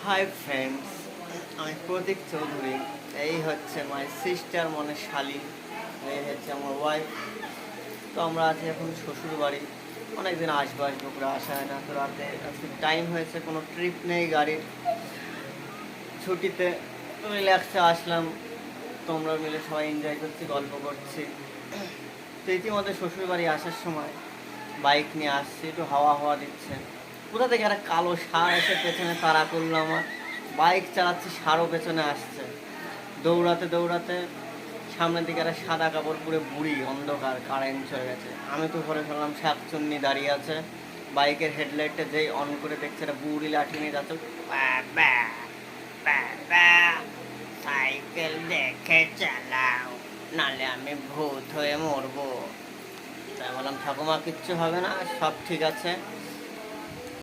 Hi friends, আমি প্রতীক চৌধুরী। এই হচ্ছে মাই সিস্টার, মানে শালী। এই হচ্ছে আমার ওয়াইফ। তো আমরা আছি এখন শ্বশুর বাড়ি। অনেকদিন আসবো আসবো করে আসা হয় না, তো রাতে আজকে টাইম হয়েছে, কোনো ট্রিপ নেই গাড়ির। ছুটিতে রিল্যাক্সে আসলাম, তোমরা মিলে সবাই এনজয় করছি, গল্প করছি। তো ইতিমধ্যে শ্বশুর বাড়ি আসার সময় বাইক নিয়ে আসছি, একটু হাওয়া হাওয়া দিচ্ছে। কোথা থেকে একটা কালো ষাঁড় এসে পেছনে তাড়া করলো আমার। বাইক চালাচ্ছি, ষাঁড়ও পেছনে আসছে। দৌড়াতে দৌড়াতে সামনের দিকে একটা সাদা কাপড় পরে বুড়ি, অন্ধকার, কারেন্ট চলে গেছে। আমি তো ধরে ফেললাম শাকচুন্নি দাঁড়িয়ে আছে। বাইকের হেডলাইটটা যেই অন করে দেখছে একটা বুড়ি লাঠি নিয়ে যাচ্ছে। ব্যা, ব্যা, ব্যা, ব্যা। সাইকেল দেখে চালাও, নালে আমি ভূত হয়ে মরবো। তাই বললাম ঠাকুমা কিচ্ছু হবে না, সব ঠিক আছে।